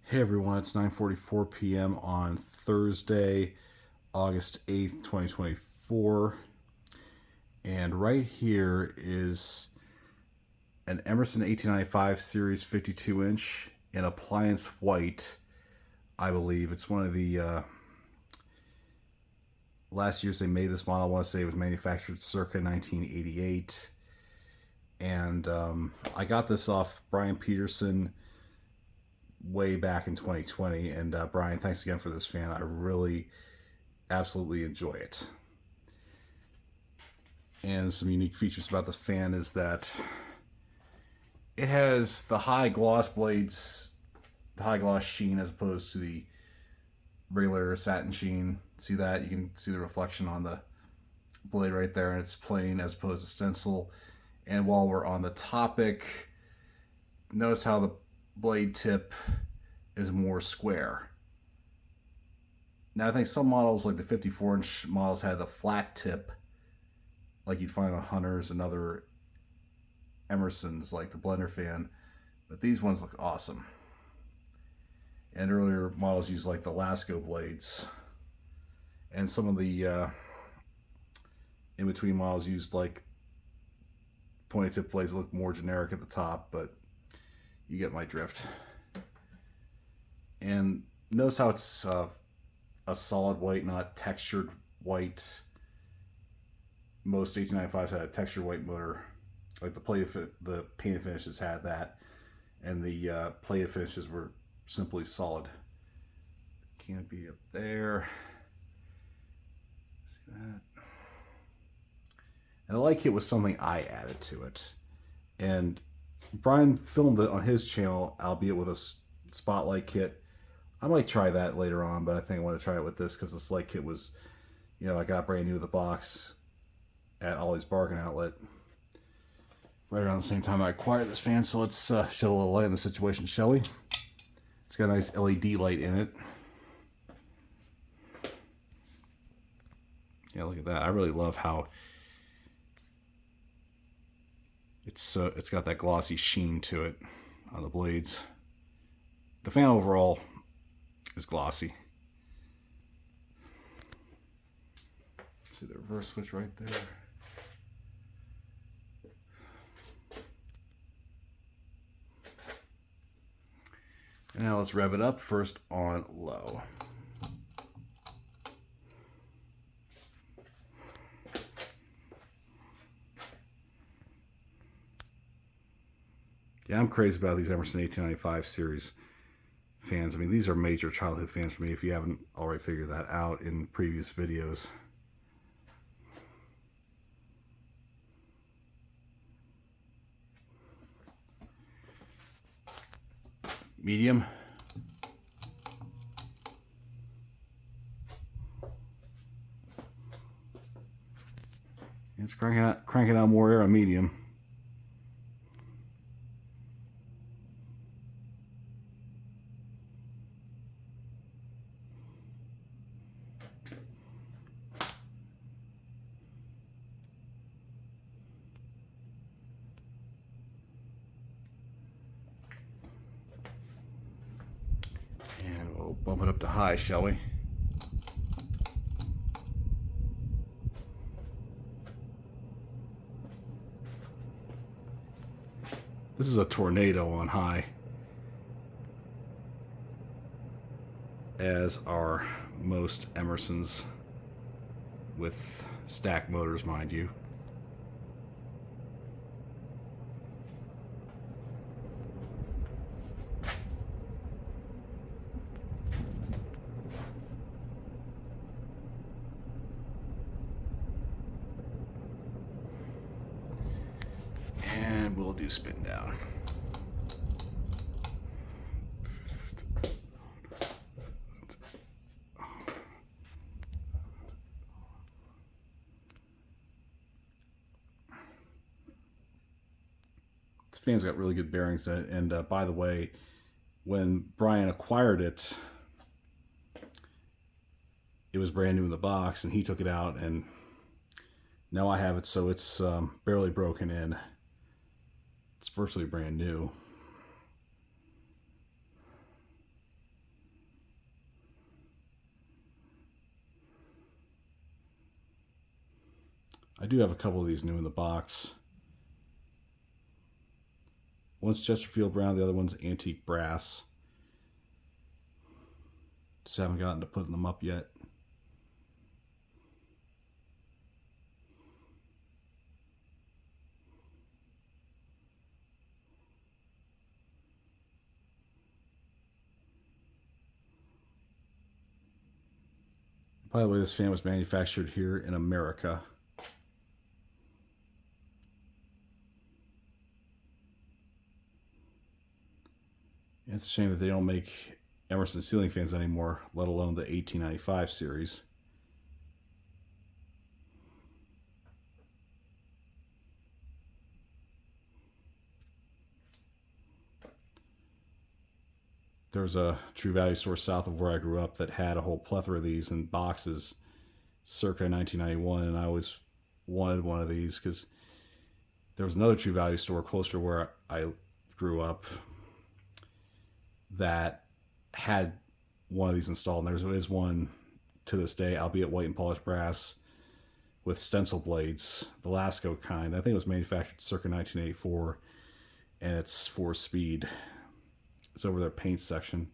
Hey everyone, it's 9:44 p.m. on Thursday, August 8th, 2024. And right here is an Emerson 1895 Series 52-inch in appliance white, I believe. It's one of the last years they made this model. I want to say it was manufactured circa 1988. And I got this off Brian Peterson way back in 2020. And Brian, thanks again for this fan. I really absolutely enjoy it. And some unique features about the fan is that it has the high gloss blades, the high gloss sheen, as opposed to the regular satin sheen. See that? You can see the reflection on the blade right there, and it's plain as opposed to stencil. And while we're on the topic, notice how the blade tip is more square. Now I think some models, like the 54-inch models, had the flat tip like you'd find on Hunters and other Emersons, like the blender fan, but these ones look awesome. And earlier models used like the Lasco blades, and some of the in-between models used like pointed tip blades that look more generic at the top, but you get my drift. And notice how it's a solid white, not textured white. Most 1895s had a textured white motor, like the painted finishes had that, and the plated finishes were simply solid. Canopy up there, see that? And I like it was something I added to it, and Brian filmed it on his channel, albeit with a spotlight kit. I might try that later on, but I think I want to try it with this because this light kit was, I got brand new with the box at Ollie's Bargain Outlet right around the same time I acquired this fan. So let's shed a little light on the situation, shall we? It's got a nice LED light in it. Yeah, look at that. I really love how it's got that glossy sheen to it on the blades. The fan overall is glossy. See the reverse switch right there. And now let's rev it up, first on low. Yeah, I'm crazy about these Emerson 1895 series fans. I mean, these are major childhood fans for me, if you haven't already figured that out in previous videos. Medium. It's cranking out more air on medium. And we'll bump it up to high, shall we? This is a tornado on high, as are most Emersons, with stack motors, mind you. And we'll do spin down. This fan's got really good bearings in it. And by the way, when Brian acquired it, it was brand new in the box, and he took it out, and now I have it, so it's barely broken in. It's virtually brand new. I do have a couple of these new in the box. One's Chesterfield brown, the other one's antique brass. Just haven't gotten to putting them up yet. By the way, this fan was manufactured here in America. And it's a shame that they don't make Emerson ceiling fans anymore, let alone the 1895 series. There was a True Value store south of where I grew up that had a whole plethora of these in boxes circa 1991, and I always wanted one of these because there was another True Value store closer to where I grew up that had one of these installed, and there is one to this day, albeit white and polished brass, with stencil blades, the Lasco kind. I think it was manufactured circa 1984, and it's 4-speed. It's over their paint section.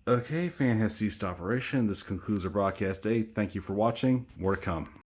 Okay, fan has ceased operation. This concludes our broadcast day. Thank you for watching. More to come.